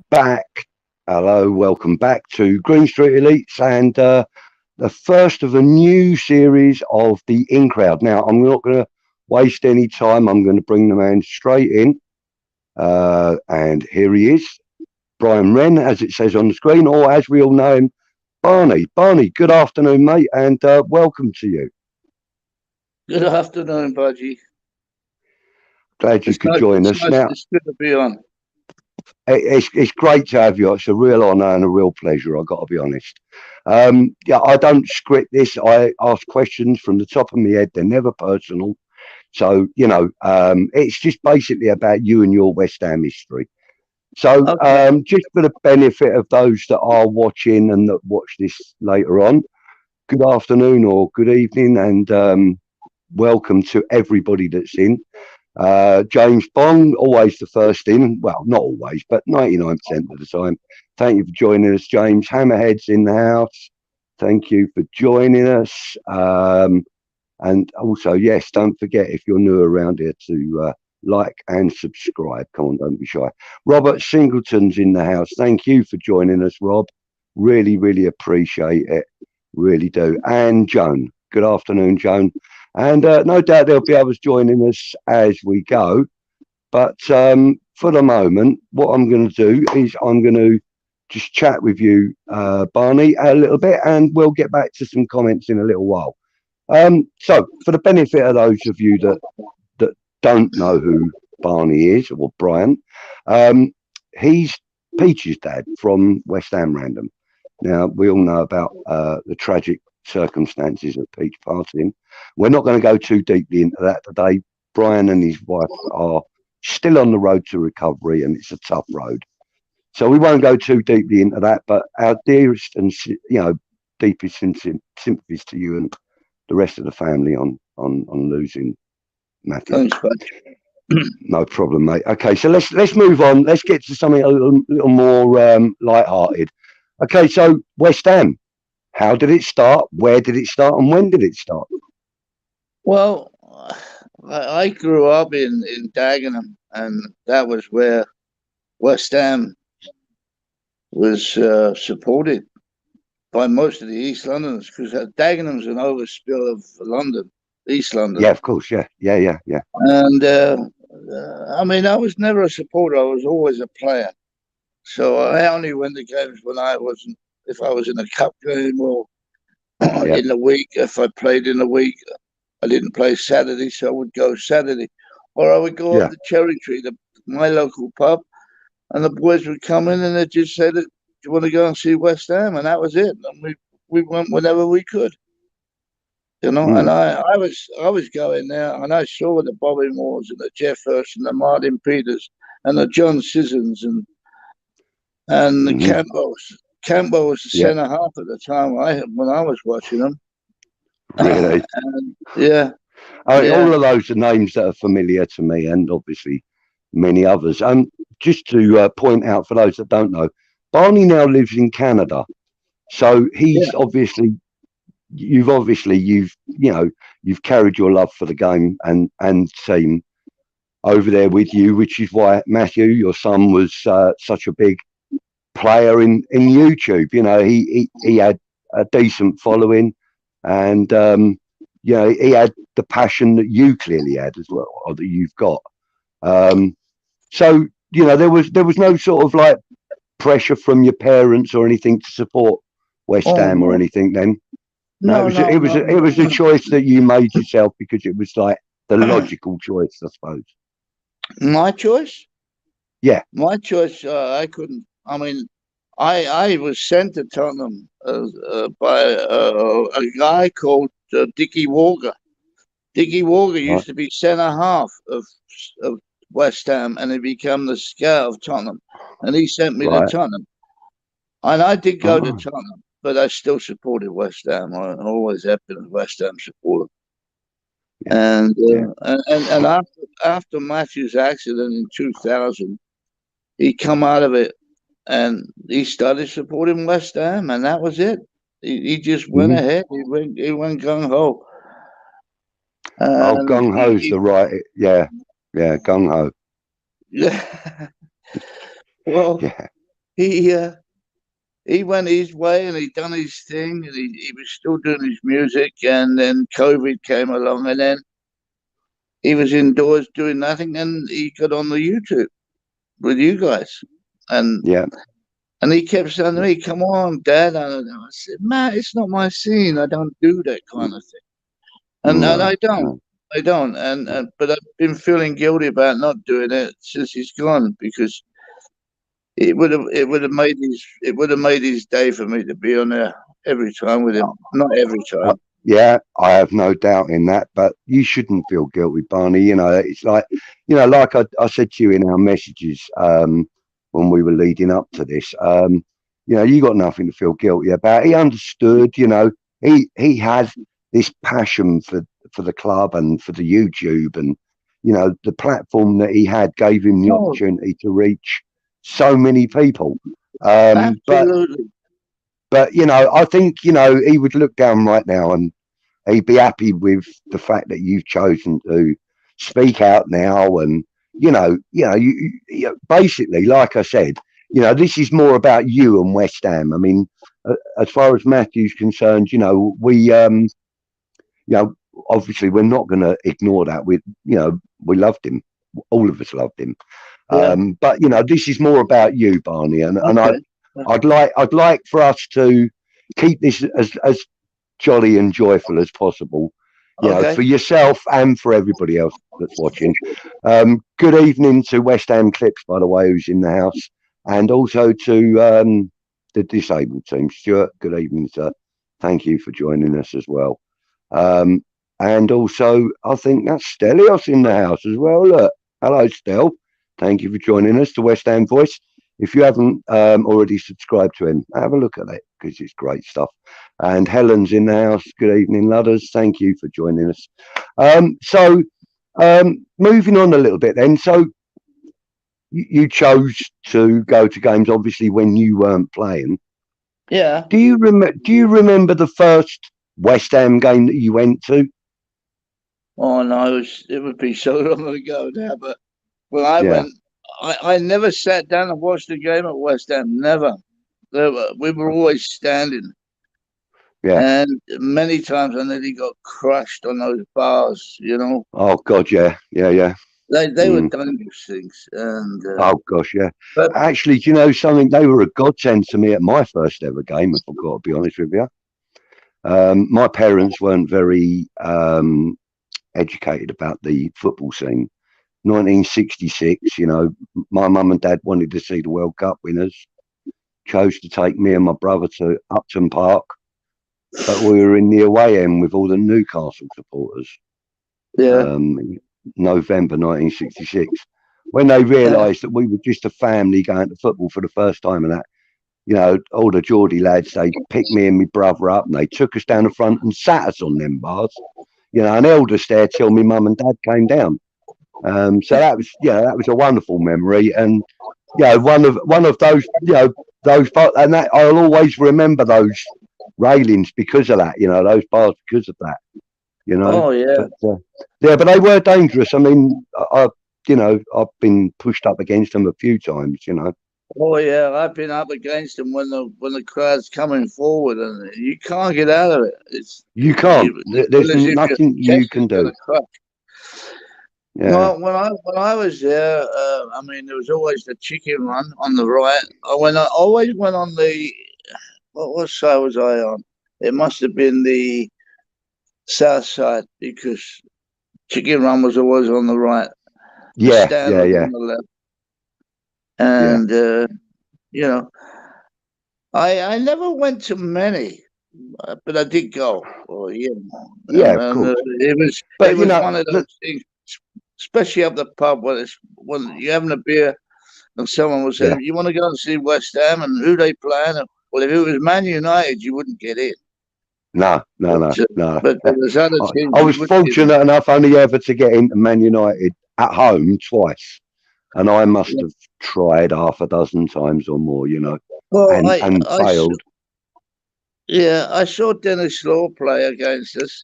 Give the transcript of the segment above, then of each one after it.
back. Hello, welcome back to Green Street Elites and the first of a new series of the In Crowd. Now, I'm not going to waste any time. I'm going to bring the man straight in. And here he is, Brian Wren, as it says on the screen, or as we all know him, Barney. Barney, good afternoon, mate, and welcome to you. Good afternoon, Budgie. Glad you could join us. Now, It's good to be on. it's great to have you. It's a real honour and a real pleasure. I've got to be honest. Yeah, I don't script this. I ask questions from the top of my head. They're never personal. So it's just basically about you and your West Ham history. So Okay. just for the benefit of those that are watching and that watch this later on, good afternoon or good evening, and welcome to everybody that's in. James Bond, always the first in. Well, not always, but 99% of the time. Thank you for joining us, James. Hammerhead's in the house. Thank you for joining us. And also, yes, don't forget if you're new around here to like and subscribe. Come on, don't be shy. Robert Singleton's in the house. Thank you for joining us, Rob. Really, really appreciate it. Really do. And Joan. Good afternoon, Joan. And no doubt there'll be others joining us as we go. But for the moment, what I'm going to do is I'm going to just chat with you, Barney, a little bit, and we'll get back to some comments in a little while. So, for the benefit of those of you that don't know who Barney is or Brian, he's Peach's dad from West Ham Random. Now, we all know about the tragic circumstances of Peach passing. We're not going to go too deeply into that today. Brian and his wife are still on the road to recovery, and it's a tough road. So we won't go too deeply into that. But our dearest and deepest sympathies to you and the rest of the family on losing Matthew. Thanks, Budgie. No problem, mate. Okay, so let's move on. Let's get to something a little more light-hearted. Okay, so West Ham. How did it start? Where did it start? And when did it start? Well, I grew up in Dagenham, and that was where West Ham was supported by most of the East Londoners, because Dagenham's an overspill of London, East London. Yeah, of course. Yeah. And I mean, I was never a supporter. I was always a player. So I only went to games when I wasn't. If I was in a cup game or Yeah. in the week, if I played in the week, I didn't play Saturday, so I would go Saturday, or I would go up Yeah. to Cherry Tree, my local pub, and the boys would come in and they'd just say, "Do you want to go and see West Ham?" And that was it. And we went whenever we could, And Mm. I was going there, and I saw the Bobby Moores and the Jeff Hurst and the Martin Peters and the John Sissons and the Hmm. Campbells. Campbell was the Yeah. centre half at the time when I was watching them. Really. And yeah, I mean, yeah, all of those are names that are familiar to me, and obviously many others. Just to point out for those that don't know, Barney now lives in Canada, so yeah. he's you've carried your love for the game and team over there with you, which is why Matthew, your son, was such a big player in YouTube. He had a decent following, and he had the passion that you clearly had as well, or that you've got. Um, so there was no sort of like pressure from your parents or anything to support West Oh Ham or no, anything. Then no, it no, was no, it was no, it was a no. choice that you made yourself because it was like the logical choice, I suppose. My choice. Yeah. My choice. I couldn't. I mean, I was sent to Tottenham by a guy called Dickie Walker. Dickie Walker Right. used to be centre half of West Ham, and he became the scout of Tottenham, and he sent me to Right. Tottenham, and I did go to Oh, Tottenham, but I still supported West Ham. I always have been a West Ham supporter. yeah. And Yeah. after Matthew's accident in 2000, he come out of it and he started supporting West Ham, and that was it. He just went Hmm. ahead. He went gung ho, Oh, and gung ho's the right. Yeah. Yeah. Gung ho. yeah. Well, Yeah. he he went his way and he done his thing, and he was still doing his music, and then COVID came along, and then he was indoors doing nothing, and he got on the YouTube with you guys, and Yeah. and he kept saying to me, "Come on, Dad." And I said, "Matt, it's not my scene. I don't do that kind of thing." And No, I don't. no. I don't. And but I've been feeling guilty about not doing it since he's gone, because it would have made his day for me to be on there every time with him. Not every Uh, time. yeah, I have no doubt in that, but you shouldn't feel guilty, Barney. You know, it's like, like I said to you in our messages when we were leading up to this, you got nothing to feel guilty about. He understood, he has this passion for the club and for the YouTube, and, the platform that he had gave him the Oh, opportunity to reach so many people. But absolutely. I think he would look down right now and he'd be happy with the fact that you've chosen to speak out now. And basically, like I said, this is more about you and West Ham. I mean, as far as Matthew's concerned, we obviously we're not going to ignore that. We loved him. All of us loved him. Yeah. But this is more about you, Barney, and Okay. I'd like for us to keep this as jolly and joyful as possible, Okay. for yourself and for everybody else that's watching. Good evening to West Ham Clips, by the way, who's in the house, and also to the disabled team. Stuart, good evening, sir. Thank you for joining us as well. And also, I think that's Stelios in the house as well. Look, hello, Stel. Thank you for joining us, the West Ham Voice. If you haven't already subscribed to him, have a look at it because it's great stuff. And Helen's in the house. Good evening, Ludders. Thank you for joining us. So, moving on a little bit then. So, you chose to go to games, obviously, when you weren't playing. Yeah. Do you remember the first West Ham game that you went to? Oh no, it would be so long ago now. But when I Yeah, went, I never sat down and watched a game at West Ham. Never. We were always standing, yeah. and many times I nearly got crushed on those bars. Oh God, yeah, yeah, yeah. They were Mm. dangerous things, and Oh gosh, yeah. but Actually, do you know something? They were a godsend to me at my first ever game, if I've got to be honest with you. My parents weren't very educated about the football scene. 1966, my mum and dad wanted to see the World Cup winners, chose to take me and my brother to Upton Park, but we were in the away end with all the Newcastle supporters. yeah, November 1966. When they realised that we were just a family going to football for the first time, and that, all the Geordie lads, they picked me and my brother up and they took us down the front and sat us on them bars. An eldest there till my mum and dad came down. So that was a wonderful memory, and one of those those and that I'll always remember those railings because of that. Those bars because of that. oh yeah, But they were dangerous. I mean, I've been pushed up against them a few times. oh yeah. I've been up against them when the crowd's coming forward, and you can't get out of it. You can't. You There's feel as if your nothing you chest is can going do. to crack. Yeah, Well, when I was there, I mean, there was always the chicken run on the right. I always went on the what side was I on? It must have been the south side, because chicken run was always on the right. The yeah, stand yeah, was yeah, on the left, yeah, and you know, I never went to many, but I did go. Well, yeah. Of and course. it But was one of those things, especially up the pub when you're having a beer and someone will say, yeah. "You want to go and see West Ham and who they playing?" Well, if it was Man United, you wouldn't get in. No, no, no, But, no. but there was other teams I you was would get in. fortunate enough only ever to get into Man United at home twice, and I must have tried half a dozen times or more, Well, and failed. yeah, I saw Dennis Law play against us.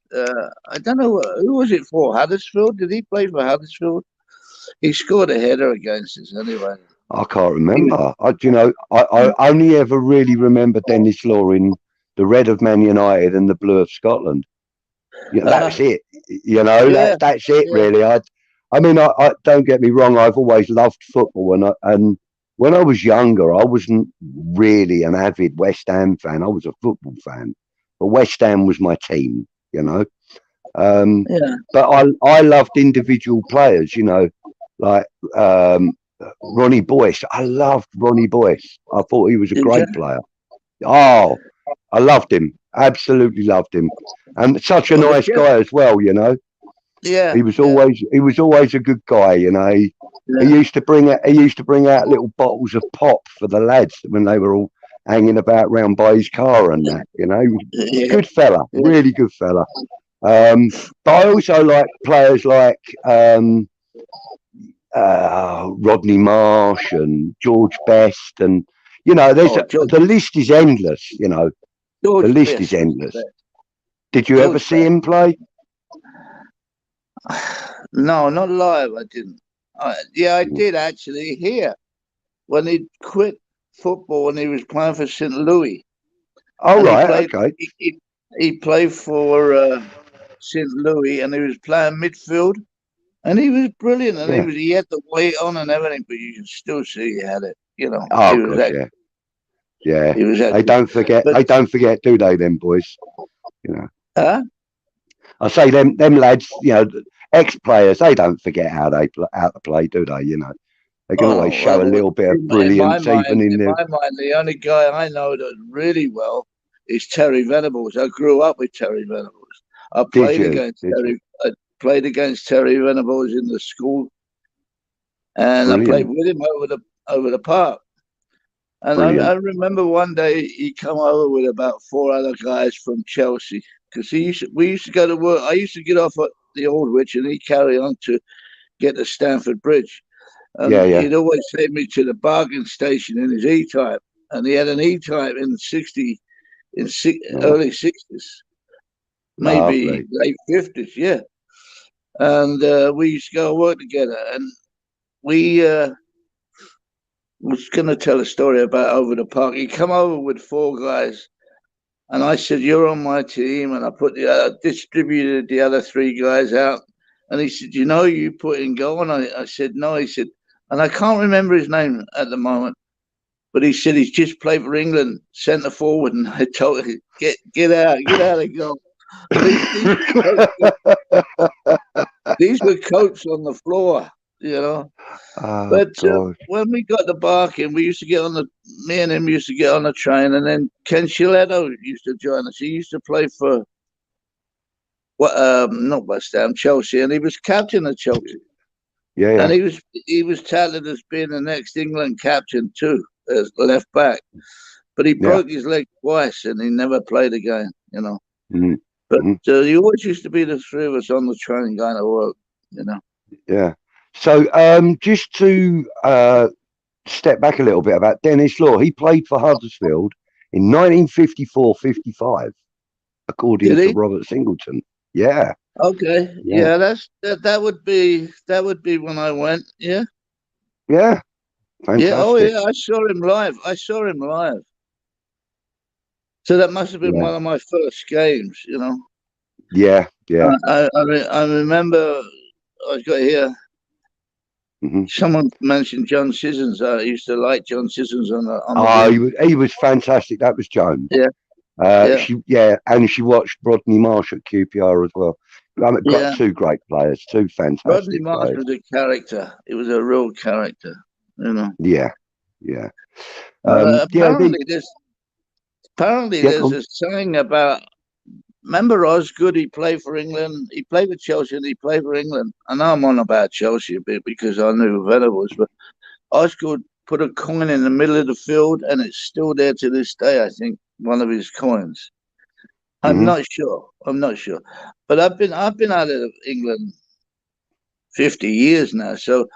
I don't know who was it for. Huddersfield? Did he play for Huddersfield? He scored a header against us anyway. I can't remember. I only ever really remember Dennis Law in the red of Man United and the blue of Scotland. That's it. Yeah, That's it yeah, really. I don't get me wrong. I've always loved football, and when I was younger, I wasn't really an avid West Ham fan. I was a football fan, but West Ham was my team. You know, um, yeah, but I loved individual players. Like Ronnie Boyce. I loved Ronnie Boyce. I thought he was a did you? great player. Oh, I loved him. Absolutely loved him, and such a Well, the nice chip. guy as well. Yeah, He was always a good guy. He yeah, used to bring out little bottles of pop for the lads when they were all hanging about round by his car and that. He was a yeah, good fella, yeah. really good fella. But I also like players like Rodney Marsh and George Best, and Oh, George, the list is endless. The George list is Best was the endless. best. Did you ever George see Best. him play? No, not live. I didn't. Yeah, I did actually hear when he quit football and he was playing for St. Louis, Oh and he right, played. okay, He played for St. Louis, and he was playing midfield, and he was brilliant, and yeah. he had the weight on and everything, but you could still see he had it. Oh gosh, yeah, yeah. He was They actually, don't forget. but They don't forget, do they? Them boys. You know. huh? I say them lads. Ex players. They don't forget how to play, do they? They can Oh always no! show a little bit of brilliance even in the. My mind, the only guy I know that really well is Terry Venables. I grew up with Terry Venables. I Did played you? against Did you? Terry. I played against Terry Venables in the school, and I played Brilliant, with him over the park. And I brilliant. remember one day he come over with about four other guys from Chelsea because we used to go to work. I used to get off at the Aldwych, and he'd carry on to get to Stamford Bridge. Yeah, And yeah, he'd always take me to the bargain station in his E-Type, and he had an E-Type in oh, early 60s, maybe lovely. late 50s, yeah. And we used to go work together, and we was going to tell a story about over the park. He come over with four guys, and I said, "You're on my team," and I distributed the other three guys out. And he said, you put in goal?" And I said, "No." He said, and I can't remember his name at the moment. But he said he's just played for England, centre forward, and I told him, get out of goal. These were coats on the floor. Oh But God. when we got the Barking, we used to get me and him used to get on the train, and then Ken Chiletto used to join us. He used to play for not West Ham, Chelsea, and he was captain of Chelsea. Yeah, And yeah, he was touted as being the next England captain too, as left back. But he yeah. broke his leg twice, and he never played again. Mm, But mm, you always used to be the three of us on the train going to work. yeah. So, just to step back a little bit about Dennis Law, he played for Huddersfield in 1954-55, according Did to he? Robert Singleton. Yeah, Okay, yeah, yeah, that would be when I went. Yeah, yeah. yeah. Oh, Fantastic. yeah. I saw him live. I saw him live. So that must have been Yeah, one of my first games. yeah, yeah. I remember I got here. Hmm. Someone mentioned John Sissons. I used to like John Sissons on the Oh, wing. he was fantastic. That was Jones. Yeah, yeah, And she watched Rodney Marsh at QPR as well. Got yeah. two great players, two Rodney fantastic Marsh players. was a character. He was a real character. You know. Yeah, yeah, Uh, yeah. apparently, there's apparently Yeah, there's a saying about. Remember Osgood? He played for England. He played for Chelsea, and he played for England. I know I'm on about Chelsea a bit because I knew who Venables, but Osgood put a coin in the middle of the field, and it's still there to this day. I think one of his coins. I'm hmm not sure. I'm not sure, but I've been out of England 50 years now. So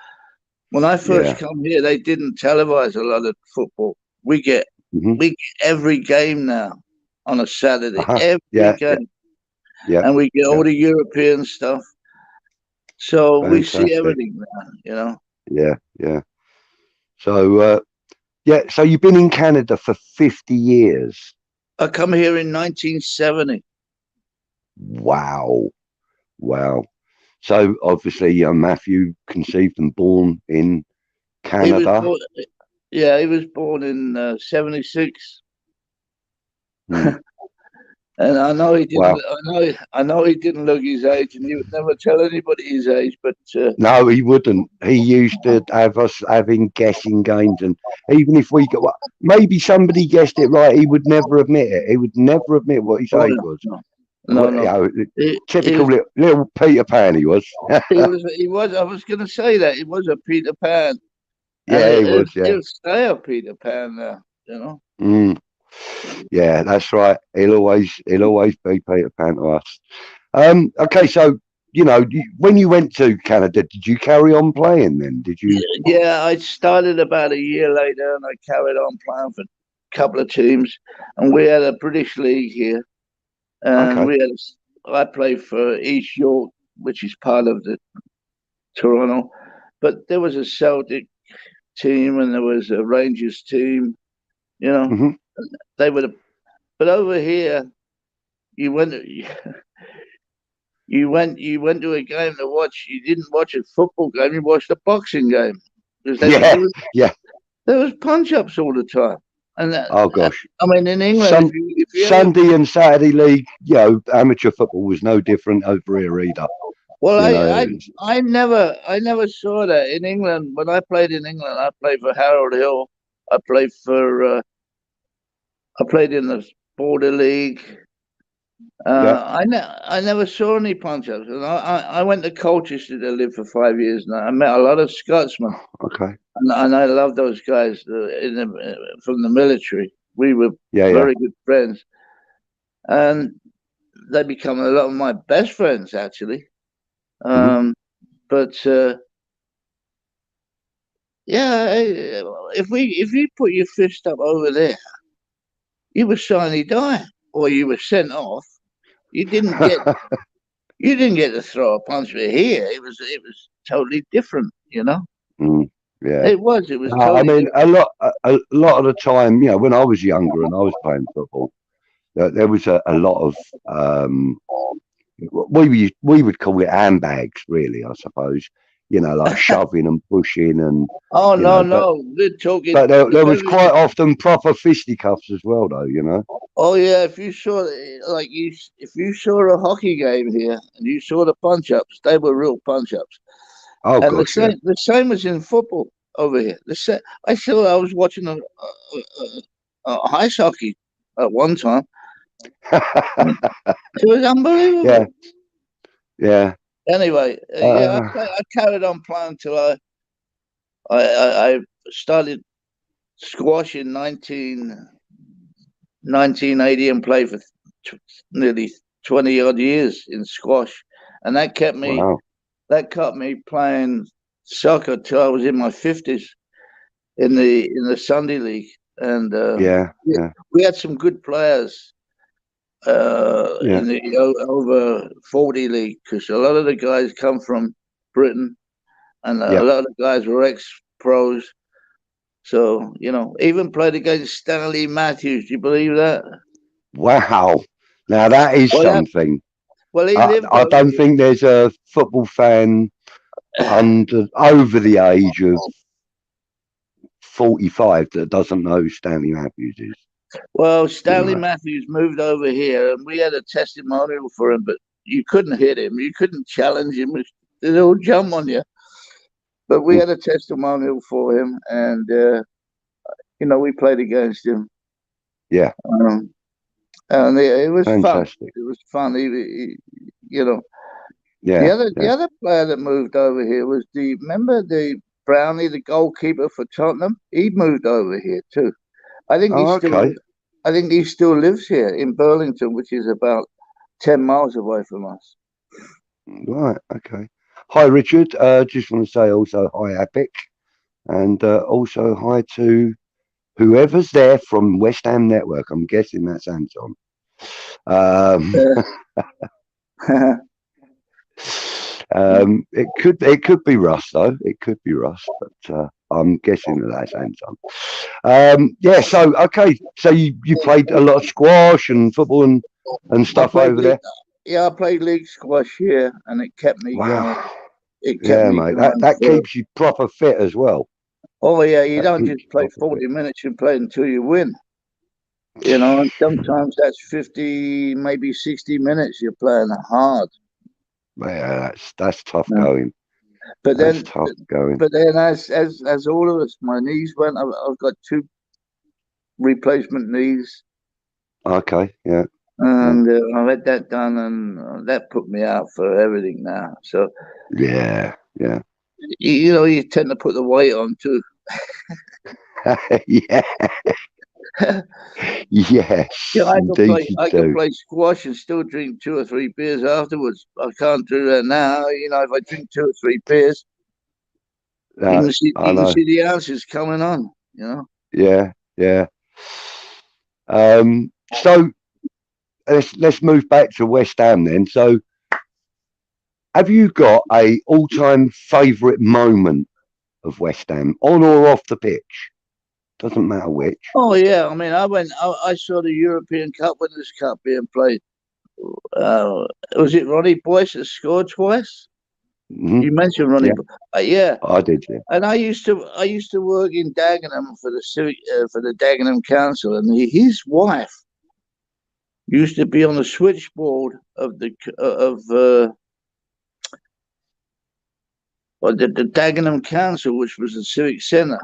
when I first yeah, come here, they didn't televise a lot of football. We get hmm we get every game now on a Saturday, every yeah, yeah, game, yeah, and we get yeah. all the European stuff. So we see Fantastic. everything now. Yeah, yeah. So yeah, so you've been in Canada for 50 years. I come here in 1970. Wow, wow. So obviously, Matthew conceived and born in He was Canada. born, yeah, he was born in 76. Hmm. And I know he didn't. Wow. I know he didn't look his age, and he would never tell anybody his age. But No, he wouldn't. He used to have us having guessing games, and even if we got, well, maybe somebody guessed it right, he would never admit it. He would never admit what his oh, age no, was. no, no, no. He Typical was. little Peter Pan. He was. He was. He was. I was going to say that he was a Peter Pan, and Yeah, he was. Yeah. he'll stay a Peter Pan now. You know. Mm, yeah, that's right. He'll always be Peter Pan to us. Okay, so when you went to Canada, did you carry on playing then? Did you? Yeah, I started about a year later, and I carried on playing for a couple of teams, and we had a British league here, and Okay. I played for East York, which is part of the Toronto, but there was a Celtic team and there was a Rangers team. You know, Hmm. they were, but over here, you went, you went to a game to watch. You didn't watch a football game. You watched a boxing game because Yeah, yeah. there was punch ups all the time. And Oh gosh. I mean, in England, Sun, if you ever, Sunday and Saturday league, amateur football was no different over here either. well, You know, I never saw that in England. When I played in England, I played for Harold Hill. I played for, I played in the Border League. yeah. I never saw any punch ups, and I went to Colchester to live for 5 years now. I met a lot of Scotsmen, Okay. and I love those guys from the military. We were Yeah, yeah. very good friends, and they become a lot of my best friends actually. Hmm. But yeah, if you put your fist up over there, you were signing die, or you were sent off. You didn't get you didn't get to throw a punch. But here, it was totally different. You know, Mm, yeah. it was I totally mean, different. a lot of the time, when I was younger and I was playing football, there was a lot of we would call it handbags, really, I suppose. Like shoving and pushing and Oh no, but no, we're talking there the was very. quite often proper fisticuffs as well, though. Oh yeah, if you saw if you saw a hockey game here and you saw the punch ups, they were real punch ups. Oh And gosh, yeah. the same was in football over here. I was watching a ice hockey at one time. It was Yeah, unbelievable. yeah. Anyway, yeah, Uh, I carried on playing until I started squash in 1980 and played for nearly 20 odd years in squash, and wow. that kept me playing soccer till I was in my 50s in the Sunday league, and Yeah, yeah, we had some good players yeah, in the over 40 league because a lot of the guys come from Britain and a yeah. lot of the guys were ex pros. So, even played against Stanley Matthews. Do you believe that? Wow. Now that is Well, something. he I, lived I over don't here. think there's a football fan over the age of 45 that doesn't know who Stanley Matthews is. Well, You Stanley know. Matthews moved over here, and we had a testimonial for him, but you couldn't hit him. You couldn't challenge him. They'll jump on you. But we Mm, had a testimonial for him, and we played against him. yeah, Um, and it was fun. fantastic. It was fun. You know, the Yeah, other the yeah. other player that moved over here was remember the Brownie, the goalkeeper for Tottenham. He moved over here too. I think he Oh, still okay. I think he still lives here in Burlington, which is about 10 miles away from us. Right, okay. Hi, Richard. Just want to say also hi, Epic, and also hi to whoever's there from West Ham Network. I'm guessing that's Anton. Um, it could be Russ though. It could be Russ, but I'm guessing that's handsome. Yeah. So okay. So you played a lot of squash and football and I stuff played over league, there. yeah, I played league squash here, and it kept me going. Wow. It kept Yeah, me mate. That going that for. keeps you proper fit as well. Oh yeah, you That don't keeps just you play proper fit. 40 minutes; you play until you win. You know, and sometimes that's 50, maybe 60 minutes. You're playing hard. Yeah, that's tough Yeah. going. But That's then, tough going. but then, as all of us, my knees went. I've got two replacement knees, Okay. Yeah. Yeah. and I had that done, and that put me out for everything now. So Yeah. Yeah. you know, you tend to put the weight on too. Yeah. Yeah, Yes, indeed you I could do. play squash and still drink 2 or 3 beers afterwards. I can't do that now. You know, if I drink 2 or 3 beers, I you can know. see the ounces coming on. You know. Yeah. Yeah. So let's move back to West Ham then. So have you got a all-time favourite moment of West Ham, on or off the pitch? Doesn't matter which. Oh yeah, I mean, I saw the European Cup Winners' Cup being played. Uh, was it Ronnie Boyce that scored twice? Hmm. You mentioned Ronnie, Yeah, yeah. I did. Yeah. And I used to work in Dagenham for the Dagenham Council, and his wife used to be on the switchboard of the Dagenham Council, which was the civic centre.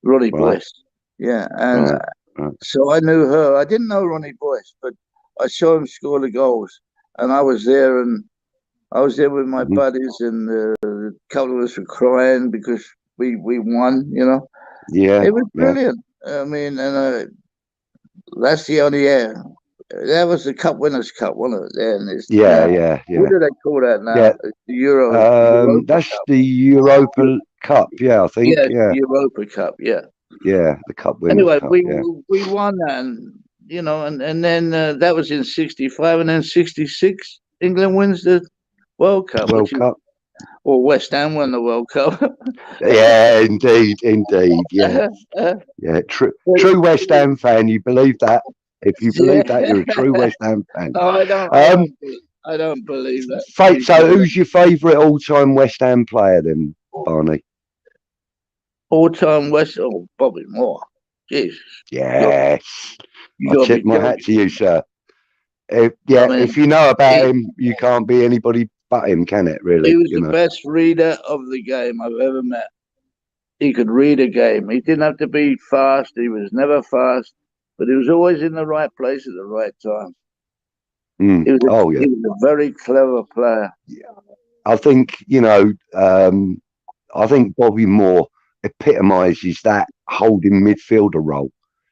Ronnie Right. Boyce, yeah, and Right. Right. so I knew her. I didn't know Ronnie Boyce, but I saw him score the goals, and I was there with my Mhm. buddies, and a couple of us were crying because we won. You know, Yeah. it was Yeah. brilliant. I mean, and that's the only that was the Cup Winners' Cup, wasn't it? And it's Yeah. now Yeah. what Yeah. do they call that Yeah. now? It's the Europa That's Cup. the Europa Cup. Yeah, I think. Yeah, Yeah. Europa Cup. Yeah. Yeah. The Cup Winners' Anyway, Cup. Yeah. we won that, and you know, and then that was in '65, and then '66, England wins the World Cup, World which is Cup. or West Ham won the World Cup. Yeah. Indeed. Indeed. Yeah. Yeah. True West Ham fan. You believe that? If you Yeah. believe that, you're a true West Ham fan. No, I don't. Um. I don't believe that. So, who's your favourite all-time West Ham player then, Barney? All-time West. Oh, Bobby Moore. Jesus, Yes. you I got to tip be my hat joking. to you, sir. I Yeah, mean, if you know about he, him, you can't be anybody but him, can it? he Really, was you the know. best reader of the game I've ever met. He could read a game. He didn't have to be fast. He was never fast, but he was always in the right place at the right time. Mm. Oh yeah. He was a very clever player. I think I think Bobby Moore epitomises that holding midfielder role.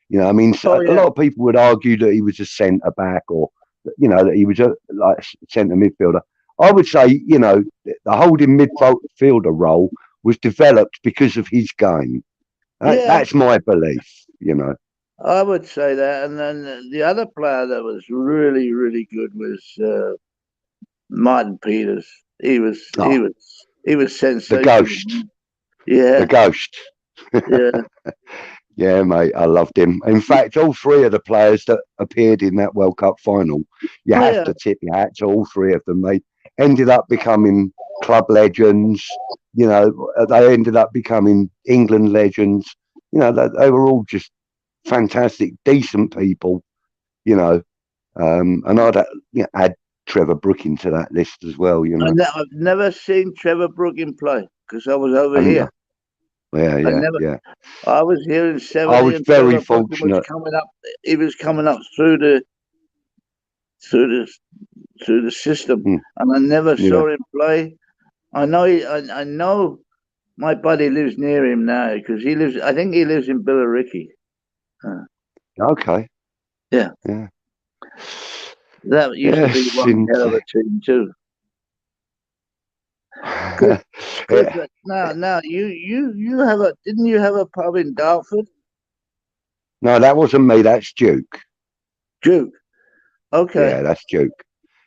You know, I mean, Oh a yeah, lot of people would argue that he was a centre back or, that he was a like centre midfielder. I would say, the holding midfielder role was developed because of his game. yeah. That's my belief. I would say that. And then the other player that was really, really good was Martin Peters. Oh, He was the sensational. ghost, the Yeah, ghost. yeah, Yeah, mate, I loved him. In fact, all three of the players that appeared in that World Cup final, you oh have yeah, to tip your hat to all three of them. They ended up becoming club legends. They ended up becoming England legends. They were all just fantastic, decent people. You know, and add Trevor Brook into that list as well. I've never seen Trevor Brooking play because I was over And here. yeah, I yeah, never. yeah. I was here in I '70, was and very Trevor Brooking was fortunate. coming up. He was coming up through the through the system, Mm, and I never yeah. saw him play. I know my buddy lives near him now because he lives. I think he lives in Billericay. Uh, Okay. yeah, Yeah. that used to be Yes, one hell of indeed. a team too. Because Yeah. now you have a didn't you have a pub in Dartford, No, that wasn't me. That's Duke. Duke? Yeah, Okay, that's Duke.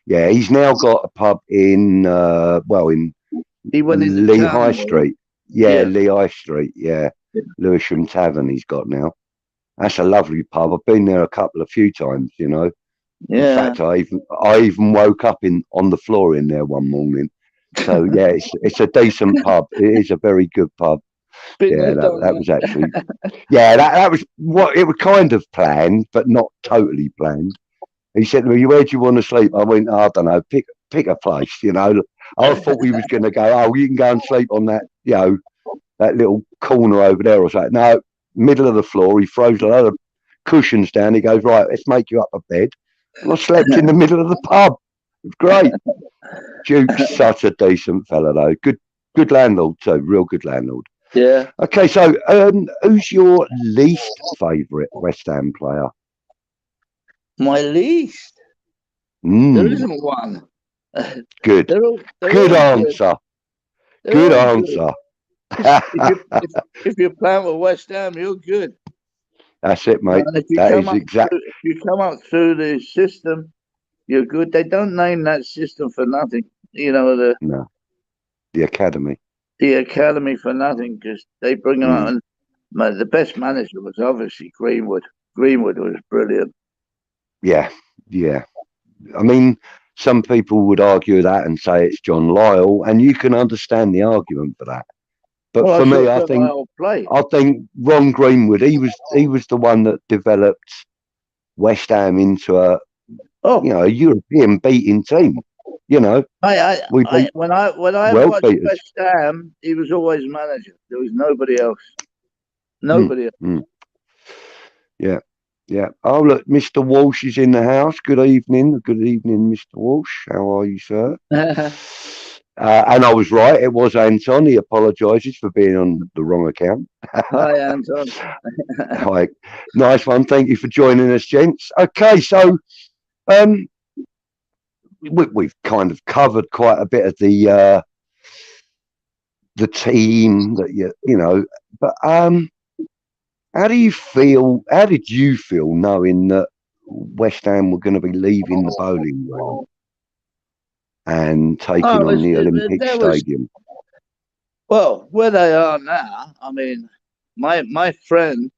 Yeah, he's now got a pub in in he went into Lee High town. Street. Yeah, Lehigh Street. Yeah, Lewisham Tavern. He's got now. That's a lovely pub. I've been there a few times. You know. In fact, I even woke up on the floor in there one morning. So yeah, it's a decent pub. It is a very good pub. That was actually that was what it was kind of planned, but not totally planned. He said to me, "Where do you want to sleep?" I went, "I don't know, pick a place." You know, I thought he was going to go, "Oh, you can go and sleep on that, that little corner over there or something." No, middle of the floor. He throws a load of cushions down. He goes, "Right, let's make you up a bed." And I slept in the middle of the pub. It was great. Duke's such a decent fella, though. Good landlord too. Real good landlord. Yeah. Okay, so who's your least favourite West Ham player? My least? There isn't one. Good. Good answer. Good answer. If you're playing with West Ham, you're good. That's it, mate. If you come up through the system, you're good. They don't name that system for nothing. You know, the academy. The academy for nothing, because they bring them out. And the best manager was obviously Greenwood. Greenwood was brilliant. Yeah. I mean, some people would argue that and say it's John Lyall, and you can understand the argument for that. But for me, I think Ron Greenwood, he was the one that developed West Ham into a European beating team. You know, when I watched West Ham, he was always manager. There was nobody else. Nobody else. Yeah. Oh, look, Mr. Walsh is in the house. Good evening. Good evening, Mr. Walsh. How are you, sir? And I was right. It was Anton. He apologises for being on the wrong account. Hi, Anton. Hi. Nice one. Thank you for joining us, gents. Okay, so we've kind of covered quite a bit of the team that you know, but how did you feel knowing that West Ham were going to be leaving the Bowling Green and taking on the Olympic Stadium? Well, where they are now, I mean, my friend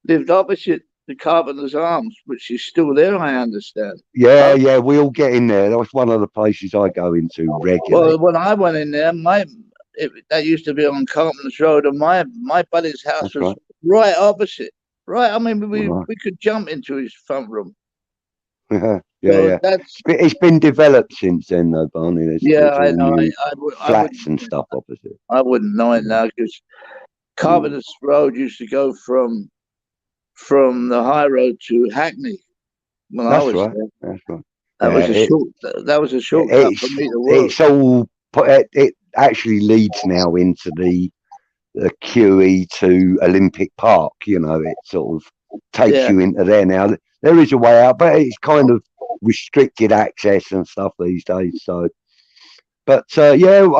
lived opposite the Carpenter's Arms, which is still there, I understand. Yeah, we all get in there. That was one of the places I go into regularly. Well, when I went in there, that used to be on Carpenter's Road, and my buddy's house was right opposite. Right, I mean, we could jump into his front room. Yeah. It's been developed since then, though, Barney. I know. Flats and stuff opposite. I wouldn't know it now, because Carpenter's Road used to go from the high road to Hackney when I was there. That's right. That was a shortcut for me to work. It actually leads now into the QE to Olympic Park. You know, it sort of takes you into there now. There is a way out, but it's kind of restricted access and stuff these days. So, but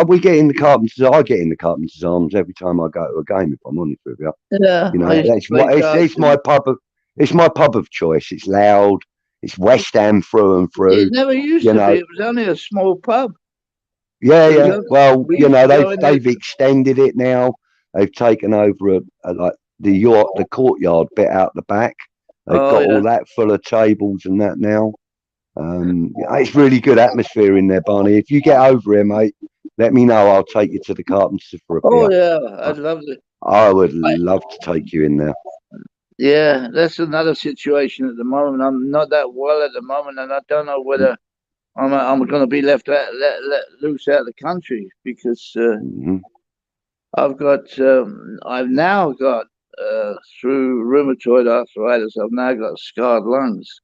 we get in the Carpenters. I get in the Carpenters Arms every time I go to a game. If I'm honest with you, yeah, you know, it's my pub of. It's my pub of choice. It's loud. It's West Ham through and through. It never used to be. It was only a small pub. Yeah. Well, you know, they've extended it now. They've taken over like the courtyard bit out the back. They've got all that full of tables and that now. It's really good atmosphere in there, Barney. If you get over here, mate, let me know. I'll take you to the Carpenters for a beer. Oh yeah, I'd love it. I would love to take you in there. Yeah, that's another situation at the moment. I'm not that well at the moment, and I don't know whether I'm going to be let loose out of the country, because I've now got through rheumatoid arthritis, I've now got scarred lungs.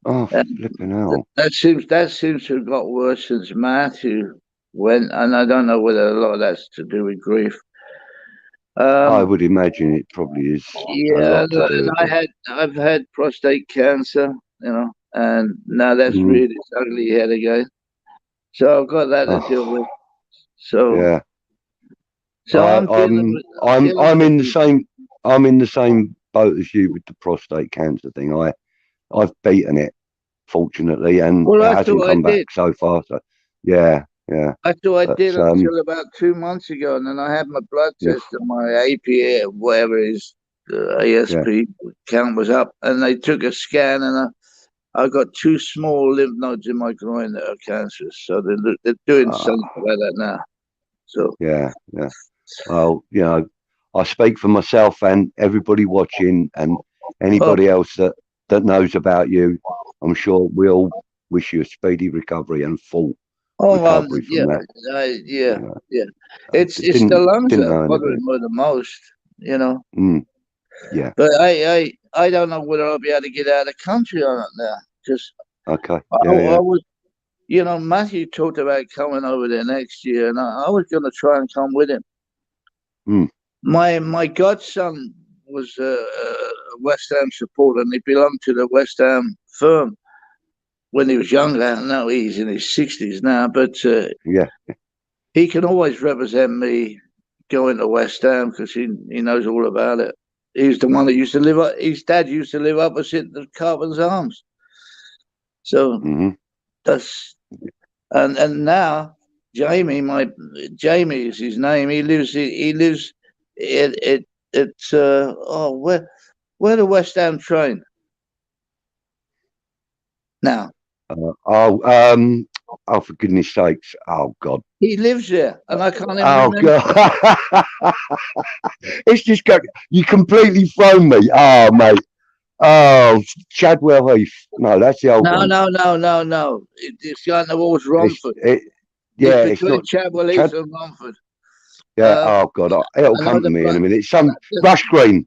Oh, flipping hell! That seems to have got worse since Matthew went, and I don't know whether a lot of that's to do with grief. I would imagine it probably is. Yeah, and I've had prostate cancer, you know, and now that's reared its ugly head again. So I've got that to deal with. So yeah. So I'm in the same boat as you with the prostate cancer thing. I've beaten it, fortunately, and it hasn't come back so far. So yeah, yeah. That's what I But did until about 2 months ago, and then I had my blood yeah, test and my APA, whatever it is, yeah. ASP count was up, and they took a scan, and I got two small lymph nodes in my groin that are cancerous. So they're doing something Ah, about that now. So yeah, yeah. Well, I speak for myself and everybody watching and oh, anybody else that knows about you. I'm sure we all wish you a speedy recovery and full recovery from yeah, that. yeah, Yeah, yeah. I It's the lungs didn't that are know bothering anything. me the most, you know. Mm, yeah. But I don't know whether I'll be able to get out of the country or not now, because Okay. I Yeah. Yeah. was, Matthew talked about coming over there next year, and I was going to try and come with him. Mm, My godson was a West Ham supporter, and he belonged to the West Ham firm when he was younger. Now he's in his 60s now, but yeah. he can always represent me going to West Ham because he knows all about it. He's the one that used to live up. His dad used to live opposite the Carpenter's Arms, so Hmm. that's and now Jamie is his name. He lives at where the West Ham train now. Oh, for goodness sakes. Oh, God. He lives there, and I can't even Oh, remember. God. It's just got you completely thrown me. Oh, mate. Oh, Chadwell Heath. No, that's the old No, one. no, no, no, no. It's going towards It's Romford. it. It's Yeah, it's between not Chadwell Chad. Heath and Romford. Yeah. Uh, Oh God, it'll I know come to the me in but a minute. Some Rush Green.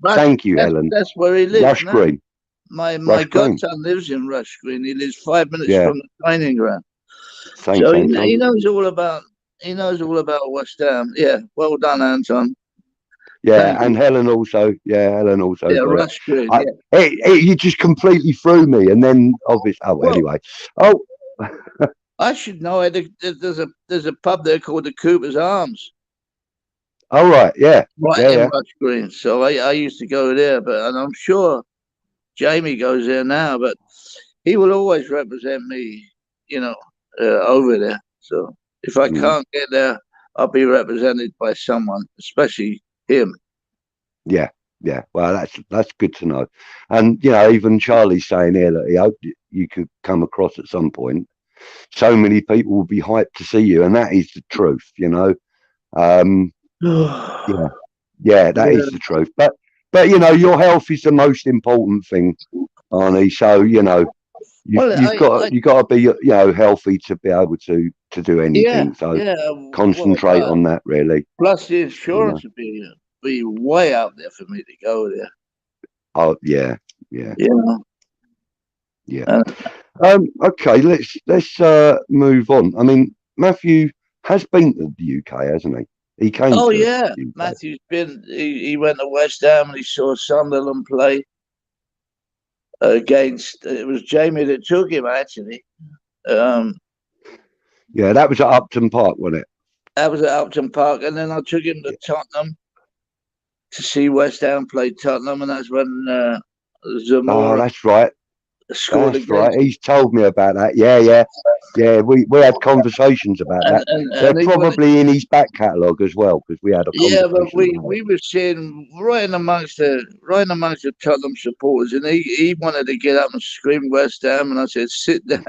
Rush. Thank you, Helen. That's where he lives Rush now. Green. My Rush Green. godson lives in Rush Green. He lives 5 minutes Yeah. from the training ground. Same, So same, same. he knows all about West Ham. Yeah, well done, Anton. Yeah, Thank and you. Helen also. Yeah, Helen also Yeah, got it. Rush Green. I, Yeah. you just completely threw me, and then obviously. Oh, Well, anyway. Oh, I should know it. There's a pub there called the Cooper's Arms, all right. Yeah, right yeah, in yeah, Rush Green. So I used to go there, and I'm sure Jamie goes there now, but he will always represent me, you know, over there. So if I mm, can't get there, I'll be represented by someone, especially him. yeah, yeah. Well, that's good to know. And even Charlie's saying here that he hoped you could come across at some point. So many people will be hyped to see you, and that is the truth. Um, Yeah. yeah, yeah, that is the truth. But your health is the most important thing, Barney. So you've Well, you've got you got to be healthy to be able to do yeah, anything. So yeah. Well, concentrate on that, really. plus the You know. insurance would be way out there for me to go there. Oh yeah, yeah, You know. yeah. Uh, Okay, let's move on. I mean, Matthew has been to the UK, hasn't he? He came oh to yeah, the UK. Matthew's been. He went to West Ham and he saw Sunderland play against. It was Jamie that took him actually. Um, Yeah, that was at Upton Park, wasn't it? that was at Upton Park, and then I took him to Tottenham to see West Ham play Tottenham, and that's when Oh, Zamora that's right. scored That's right. against him. He's told me about that. Yeah, yeah, yeah. We had conversations about And that. and They're and he went. probably in his back catalogue as well because we had a Yeah, but conversation about we were seeing right amongst the Tottenham supporters, and he wanted to get up and scream West Ham, and I said, "Sit down."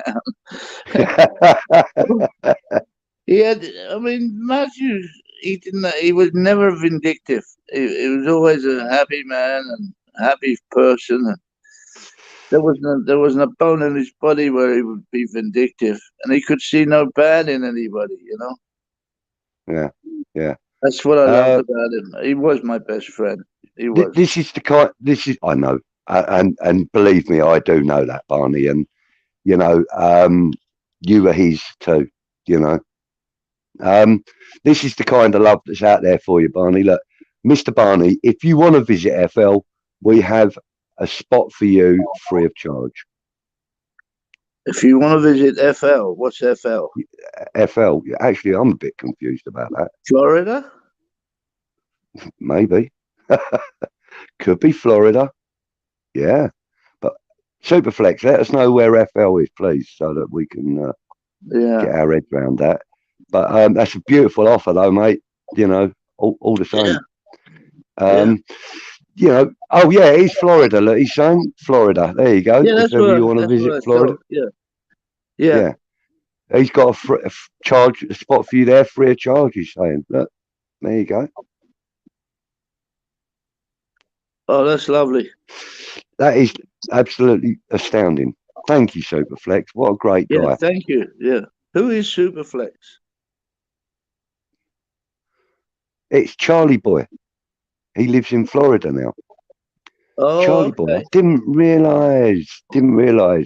it. I mean, Matthew, he was never vindictive. He was always a happy man and happy person. And there wasn't a bone in his body where he would be vindictive, and he could see no bad in anybody. Yeah, yeah. That's what I loved Uh, about him. He was my best friend. He was. this is the kind. This is I know, and believe me, I do know that, Barney. And you know, you were his too. You know, um, this is the kind of love that's out there for you, Barney. Look, Mr. Barney, if you want to visit FL, we have a spot for you free of charge. If you want to visit FL, what's FL? FL. Actually, I'm a bit confused about that. Florida? Maybe. Could be Florida. Yeah. But Superflex, let us know where FL is, please, so that we can Yeah. get our heads around that. But that's a beautiful offer, though, mate. You know, all the same. You know, oh yeah, he's Florida. Look, he's saying Florida. There you go. Yeah, If ever you want to visit Florida, yeah. He's got a spot for you there, free of charge. He's saying, look, there you go. Oh, that's lovely. That is absolutely astounding. Thank you, Superflex. What a great guy. Thank you. Yeah. Who is Superflex? It's Charlie Boy. He lives in Florida now. Oh, Charlie Boy. I didn't realise,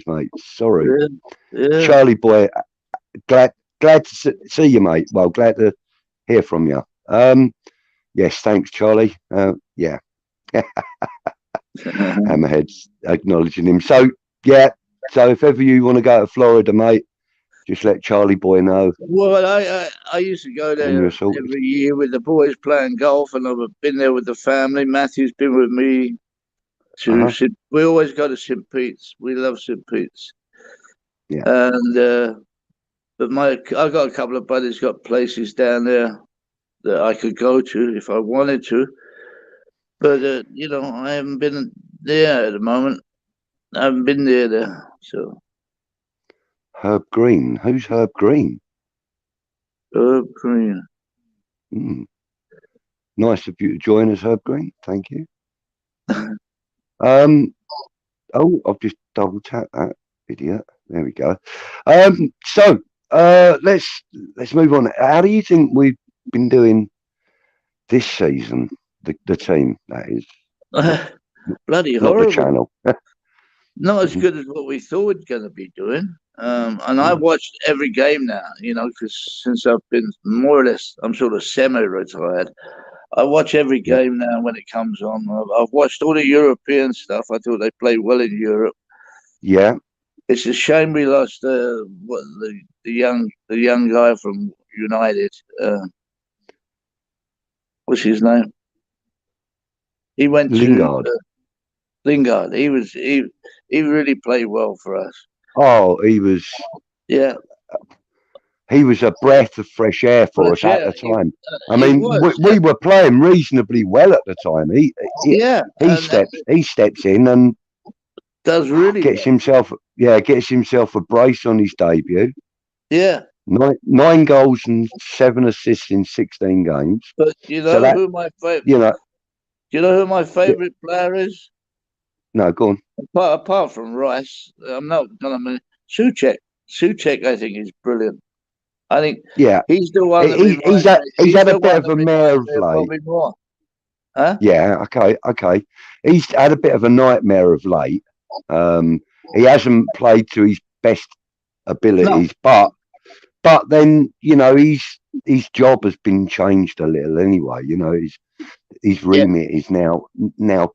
mate. Sorry. Yeah. Charlie Boy, glad to see you, mate. Well, glad to hear from you. Yes, thanks, Charlie. Yeah. Hammerhead's acknowledging him. So, yeah. So if ever you want to go to Florida, mate, just let Charlie Boy know. Well, I used to go there every year with the boys playing golf, and I've been there with the family. Matthew's been with me. We always go to St. Pete's. We love St. Pete's. Yeah. And but I got a couple of buddies got places down there that I could go to if I wanted to. But you know, I haven't been there at the moment. I haven't been there. So Herb Green. Who's Herb Green? Herb Green. Nice of you to join us, Herb Green. Thank you. Oh, I've just double tapped that idiot. There we go. So let's move on. How do you think we've been doing this season? The team, that is. Bloody not horrible. The channel. Not as good as what we thought we're going to be doing. And I've watched every game now, you know, because since I've been more or less, I'm sort of semi-retired. I watch every game now when it comes on. I've watched all the European stuff. I thought they played well in Europe. Yeah. It's a shame we lost the young guy from United. What's his name? He went Lingard. Lingard. He really played well for us. Oh, he was. Yeah. He was a breath of fresh air for us at the time. I mean, we were playing reasonably well at the time. He steps in and does really gets himself a brace on his debut. Yeah. 9 goals and 7 assists in 16 games. But you know who my favorite? Do you know who my favorite player is? No, go on. Apart from Rice, I'm not gonna mention Souček. Souček, I think, is brilliant. I think he's the one. He's had a bit of a mare of late. Huh? Yeah, okay. He's had a bit of a nightmare of late. He hasn't played to his best abilities, but then, you know, his job has been changed a little anyway. You know, his remit is now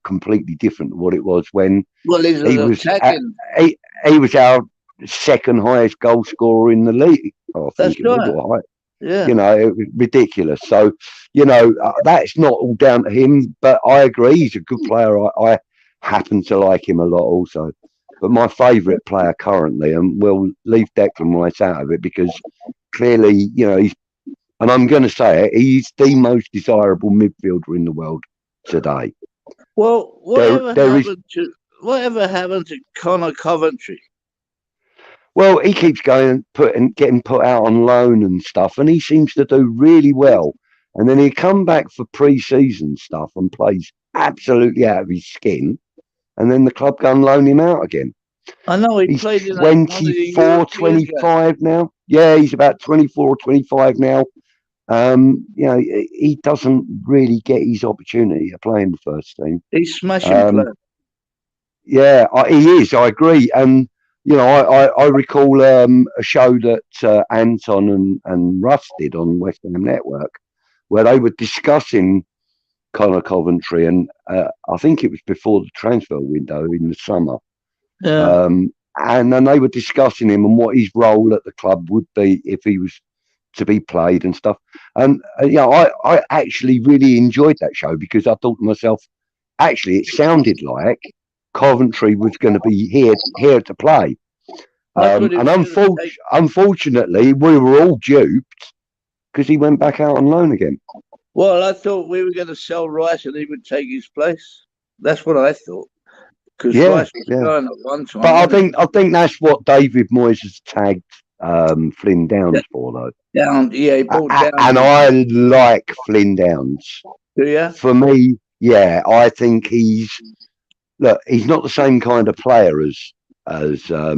completely different to what it was when he was our second highest goal scorer in the league. That's right. Yeah. You know, it was ridiculous. So, you know, that's not all down to him, but I agree he's a good player. I happen to like him a lot also. But my favourite player currently, and we'll leave Declan Rice out of it because clearly, you know, and I'm going to say it, he's the most desirable midfielder in the world today. Well, whatever happened to Connor Coventry? Well, he keeps getting put out on loan and stuff, and he seems to do really well. And then he come back for pre-season stuff and plays absolutely out of his skin. And then the club go and loan him out again. I know he's played in 24, 25 now. Yeah, he's about 24 or 25 now. You know, he doesn't really get his opportunity to play in the first team. He's smashing. Yeah, he is. I agree. And you know, I recall a show that Anton and Russ did on West Ham Network, where they were discussing Connor Coventry, and I think it was before the transfer window in the summer. Yeah. And then they were discussing him and what his role at the club would be if he was to be played and stuff. And you know, I actually really enjoyed that show because I thought to myself, actually, it sounded like Coventry was going to be here to play. And unfortunately, we were all duped because he went back out on loan again. Well, I thought we were going to sell Rice and he would take his place. That's what I thought. Because Yeah, Rice was yeah. going at one time. But wasn't I think that's what David Moyes has tagged Flynn Downs for, though. Down, yeah, he brought down. And I like Flynn Downs. Do you? For me, yeah, I think he's not the same kind of player as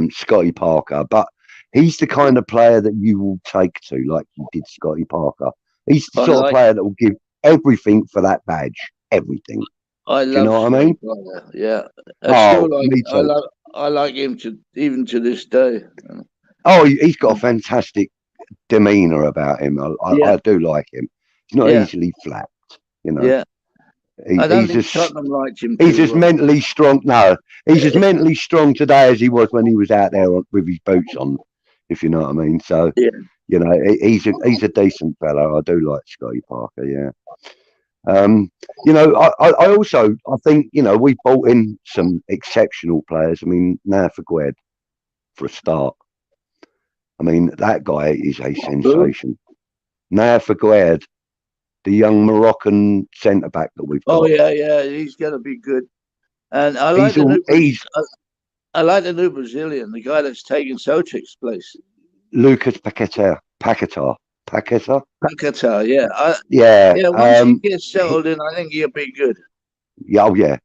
Scotty Parker, but he's the kind of player that you will take to, like you did Scotty Parker. He's the sort of player that will give everything for that badge, everything. I love. Do you know what I mean? Yeah. Me too. I like him even to this day. Oh, he's got a fantastic demeanour about him. I do like him. He's not easily flapped, you know. Yeah. I don't think Tottenham liked him. He's just mentally strong. No, he's as mentally strong today as he was when he was out there with his boots on, if you know what I mean. So, you know, he's a decent fellow. I do like Scotty Parker, yeah. You know, I think, you know, we brought in some exceptional players. I mean, Nafagued for a start. I mean, that guy is a sensation. Nafagued, the young Moroccan centre back that we've got. Oh yeah, he's gonna be good. And I like I like the new Brazilian, the guy that's taken Sochik's place. Lucas Paquetá, yeah. Yeah. Once he gets settled in, I think he'll be good. Yeah, oh yeah.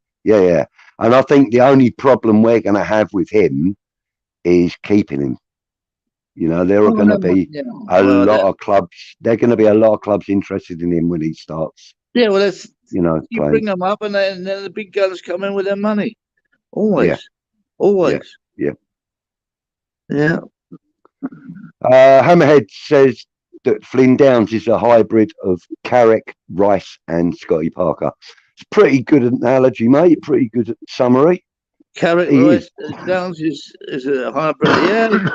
And I think the only problem we're going to have with him is keeping him. You know, there are going to be a lot of clubs. There are going to be a lot of clubs interested in him when he starts. Yeah, well, that's you bring them up, and then the big guns come in with their money. Always. Yeah. Hammerhead says that Flynn Downs is a hybrid of Carrick, Rice, and Scotty Parker. It's a pretty good analogy, mate. Pretty good summary. Carrick, Rice, Downs is a hybrid. Yeah.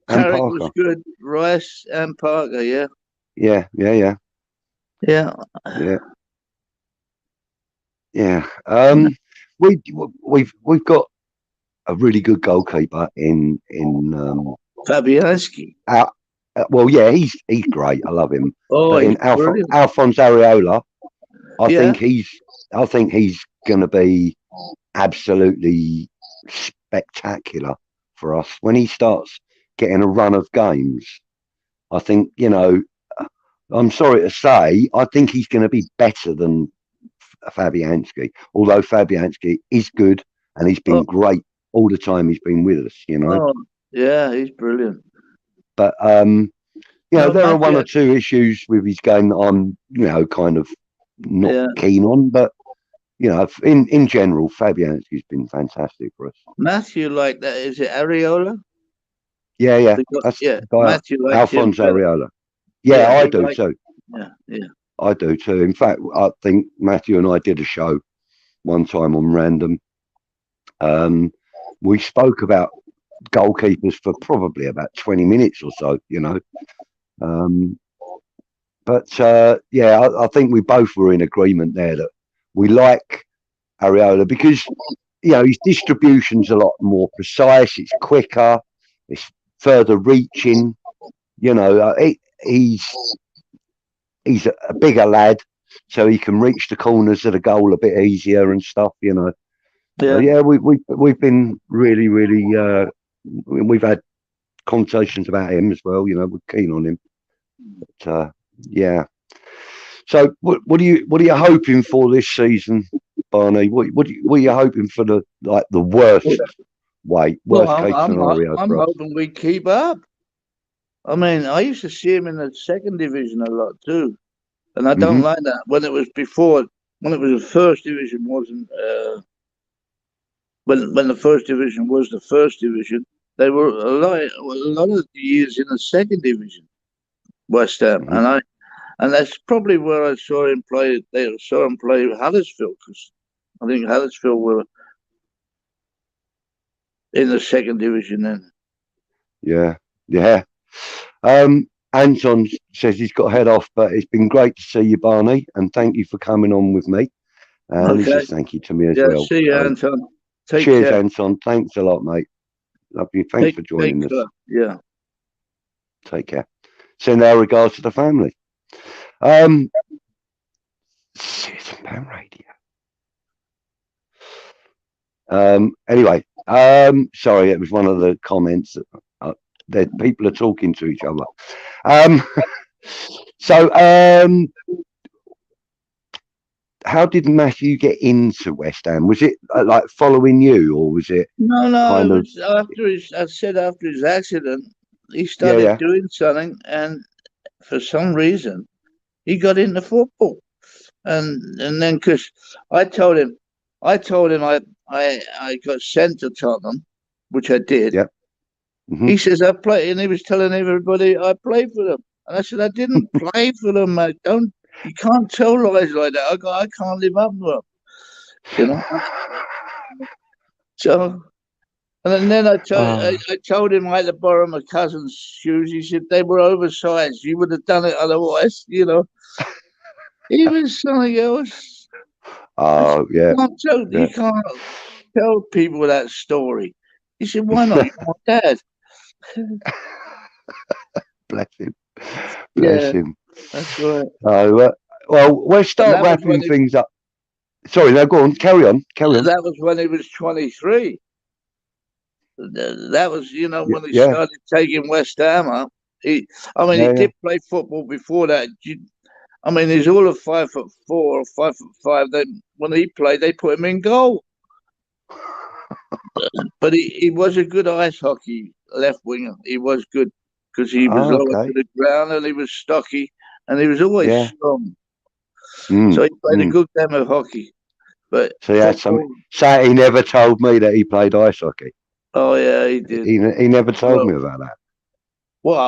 Carrick was good. Rice and Parker, yeah. Yeah. We've got a really good goalkeeper in Fabianski. Well, yeah, he's great. I love him. Oh, in Alphonse Areola, I think he's going to be absolutely spectacular for us when he starts getting a run of games. I think, you know, I'm sorry to say, I think he's going to be better than Fabianski. Although Fabianski is good and he's been great all the time he's been with us, you know. Oh, yeah, he's brilliant. But you know, there are one or two issues with his game that I'm, you know, kind of not keen on. But you know, in general, Fabianski's been fantastic for us. Matthew, like that, is it Areola? Yeah. Matthew, Alphonse Areola. Yeah, I do too. Yeah. I do too. In fact, I think Matthew and I did a show one time on Random. We spoke about goalkeepers for probably about 20 minutes or so, you know. I think we both were in agreement there that we like Areola because, you know, his distribution's a lot more precise, it's quicker, it's further reaching, you know. He's a bigger lad, so he can reach the corners of the goal a bit easier and stuff, you know. We've been really we've had conversations about him as well, you know. We're keen on him, but so what are you hoping for this season, Barney? What are you hoping for the worst case scenario? I'm hoping we keep up. I mean, I used to see him in the second division a lot too, and I don't like that. When it was the first division wasn't. When the first division was the first division, they were a lot of the years in the second division, West Ham, and that's probably where I saw him play. They saw him play Huddersfield because I think Huddersfield were in the second division then. Yeah. Anton says he's got to head off, but it's been great to see you, Barney, and thank you for coming on with me. And he says thank you to me as well. See you, Anton. Cheers, Anton. Thanks a lot, mate. Love you. Thanks for joining us. Yeah. Take care. Send our regards to the family. Citizen Pound Radio. Anyway, sorry, it was one of the comments that people are talking to each other. So, how did Matthew get into West Ham? Was it like following you, or was it No, kind it of? was after his accident, he Yeah, started yeah, doing something, and for some reason, he got into football. And then because I told him I got sent to Tottenham, which I did. yeah. Hmm. He says I play, and he was telling everybody I played for them. And I said I didn't play for them, mate. Don't You can't tell lies like that. I can't live up to them, you know. So and then I told him I had to borrow my cousin's shoes. He said they were oversized. You would have done it otherwise, you know. He was something else. I said, Oh, yeah, you yeah. can't tell people that story. He said, why not? You're my dad. Bless him, bless Yeah, him. that's right. Well, we'll And start wrapping things up. Sorry, no, go on, carry on, carry on. that was when he was 23. That was, Yeah, when he yeah, started taking West Ham up. He yeah, yeah. did play football before that. He's all of 5'4" or 5'5". Then when he played, they put him in goal. But he was a good ice hockey left winger. He was good because he was Oh, lower to okay. the ground and he was stocky and he was always Yeah. strong. So Mm, he played a mm. good game of hockey. But So yeah, football, he never told me that he played ice hockey. oh yeah, he did. He never told me Well, about that.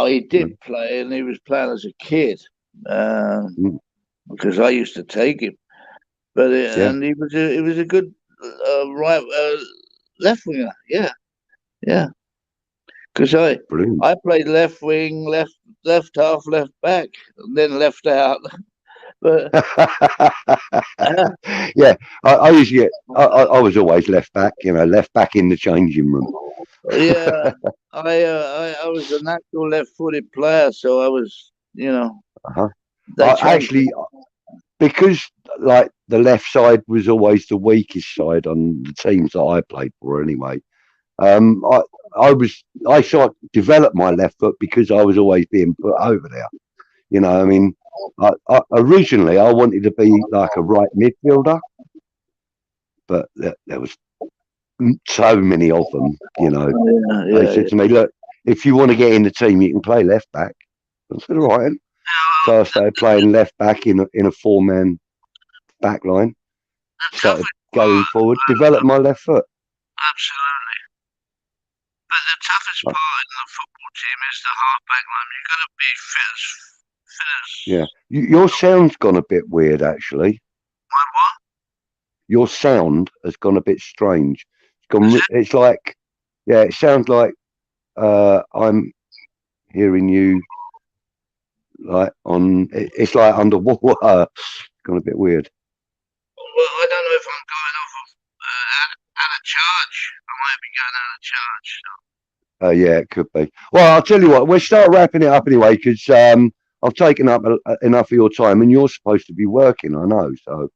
he No. did play and he was playing as a kid Mm, because I used to take him. But yeah, and he was a good right left winger. Yeah, yeah. Because brilliant. I played left wing, left half, left back, and then left out. But Yeah, I usually get. I was always left back. Left back in the changing room. yeah, I was a natural left-footed player, so I was, Uh-huh. they I changed. actually, because like the left side was always the weakest side on the teams that I played for. Anyway, um, I I sort of developed my left foot because I was always being put over there. I mean, originally I wanted to be like a right midfielder, but there was so many of them. Yeah, They yeah, said to me, "Look, if you want to get in the team, you can play left back." I said, "All right." So I started playing left back in a four-man back line. the Started toughest going part, forward, developed my left foot. absolutely. But the toughest Uh, part in the football team is the half-back line. You've got to be fit as Yeah, your sound's gone a bit weird, actually. what? Your sound has gone a bit strange. Is it? It's like, yeah, it sounds like I'm hearing you like it's like underwater. It's gone a bit weird. Well, I don't know if I'm going off of out of charge. I might be going out of charge. So. Yeah, it could be. Well, I'll tell you what, we'll start wrapping it up anyway because I've taken up enough of your time and you're supposed to be working, I know. So,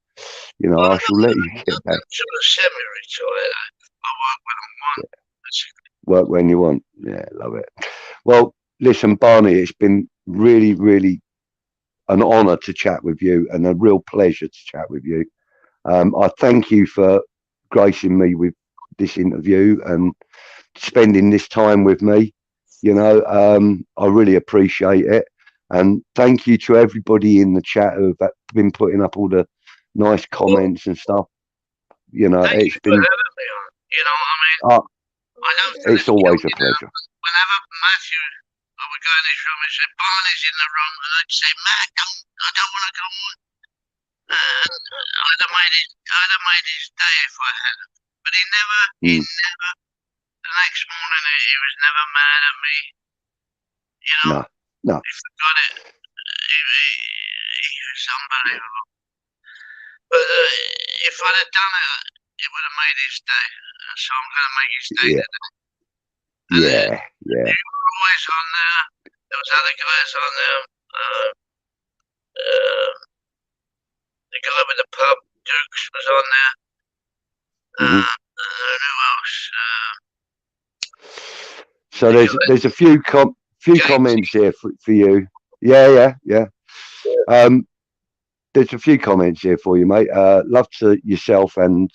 Well, I shall let you get back. I'm sort of semi-retired. I work when I want. Work when you want. Yeah, love it. Well, listen, Barney, it's been really, really an honour to chat with you and a real pleasure to chat with you. I thank you for gracing me with this interview and spending this time with me. I really appreciate it. And thank you to everybody in the chat who've been putting up all the nice comments and stuff. Thank you It's for been, having me on. uh, I don't feel it's it's killed always a you now. pleasure. Whenever Matthew, I would go in his room and say, Barney's in the room, and I'd say, Matt, I don't want to go on. I'd have made his day if I had. But he Mm, never, the next morning, he was never mad at me. no, no. He forgot it. He was unbelievable. But if I'd have done it, it would have made his day. So I'm going to make his day Yeah, today. yeah, yeah. You were always on there. There was other guys on there. the guy with the pub, Dukes, was on there. Mhm. Who else? So there's a few comments here for you. Yeah. There's a few comments here for you, mate. Love to yourself and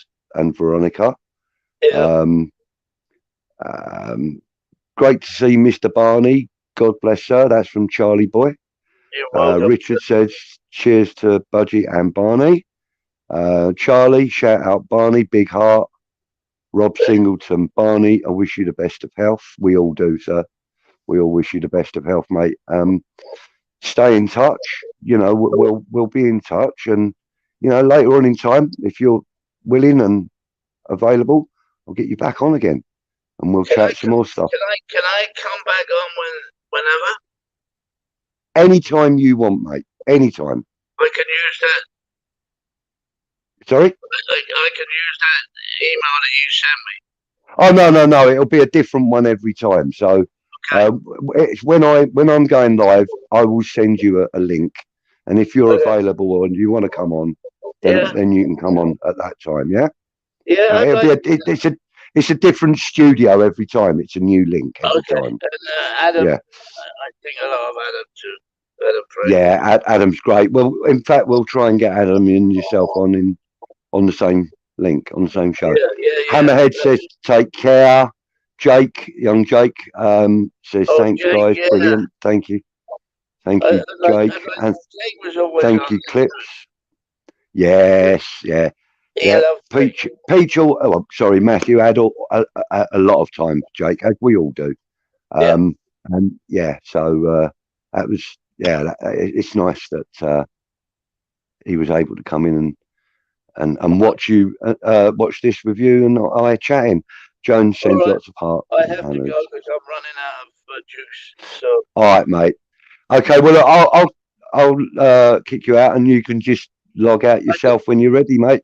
Veronica. Yeah. Great to see Mr. Barney. God bless her. That's from Charlie Boy. You're welcome. Richard says, cheers to Budgie and Barney. Charlie, shout out Barney, big heart. Rob Singleton, Barney, I wish you the best of health. We all do, sir. We all wish you the best of health, mate. Stay in touch. You know, we'll be in touch, and you know, later on in time, if you're willing and available, I'll get you back on again, and we'll chat some more stuff. Can I come back on whenever? Anytime you want, mate. Anytime. I can use that. Sorry? I can use that email that you sent me. Oh no! It'll be a different one every time. So it's when I'm going live, I will send you a link, and if you're available and you want to come on, then you can come on at that time. Yeah. Yeah. It's a different studio every time. It's a new link every time. And Adam, I think a lot of Adam too. Yeah, Adam's great. Well, in fact, we'll try and get Adam and yourself on the same link, on the same show. Yeah. Hammerhead says, take care. Jake, young Jake, says, thanks, Jake, guys. Yeah. Brilliant. Thank you. Thank you, Jake. And Jake was always thank you, Clips. Yes, yeah. Peach, sorry, Matthew had a lot of time, Jake, as we all do. And yeah, so that was, it's nice that he was able to come in and watch this with you and I chatting. Jones sends lots of heart. I have to go because I'm running out of juice. So all right, mate. Okay, well I'll kick you out and you can just log out yourself when you're ready, mate.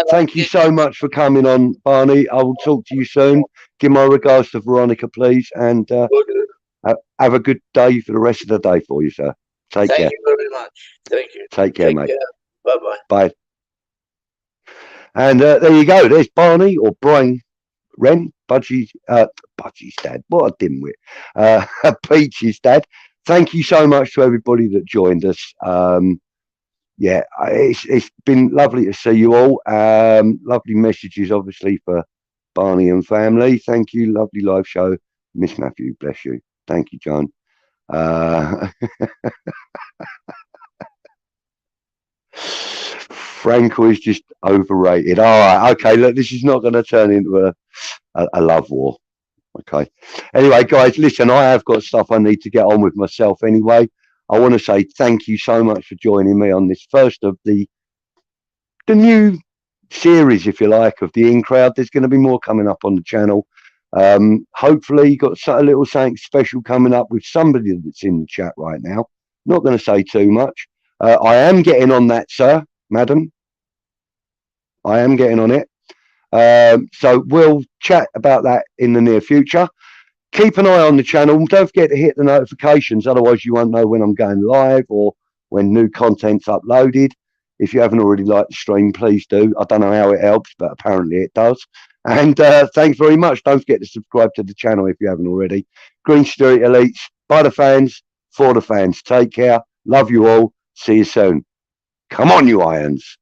Thank you so much for coming on, Barney. I will talk to you soon. Give my regards to Veronica, please, and have a good day for the rest of the day for you, sir. Take care. Thank you very much. Thank you. Take care, mate. Bye-bye. Bye. And there you go. There's Barney or Brian Wren, Budgie's dad. What a dimwit. Peach's dad. Thank you so much to everybody that joined us. It's been lovely to see you all. Lovely messages, obviously, for Barney and family. Thank you. Lovely live show. Miss Matthew, bless you. Thank you, John. Franco is just overrated. All right, okay. Look, this is not going to turn into a love war. Okay. Anyway, guys, listen. I have got stuff I need to get on with myself. Anyway, I want to say thank you so much for joining me on this first of the new series, if you like, of the In Crowd. There's going to be more coming up on the channel. Hopefully, you got a little something special coming up with somebody that's in the chat right now. Not going to say too much. I am getting on that, sir, madam. I am getting on it. So we'll chat about that in the near future. Keep an eye on the channel. Don't forget to hit the notifications, otherwise you won't know when I'm going live or when new content's uploaded. If you haven't already liked the stream, please do. I don't know how it helps, but apparently it does. And thanks very much. Don't forget to subscribe to the channel if you haven't already. Green Street Elites, by the fans, for the fans. Take care. Love you all. See you soon. Come on, you irons.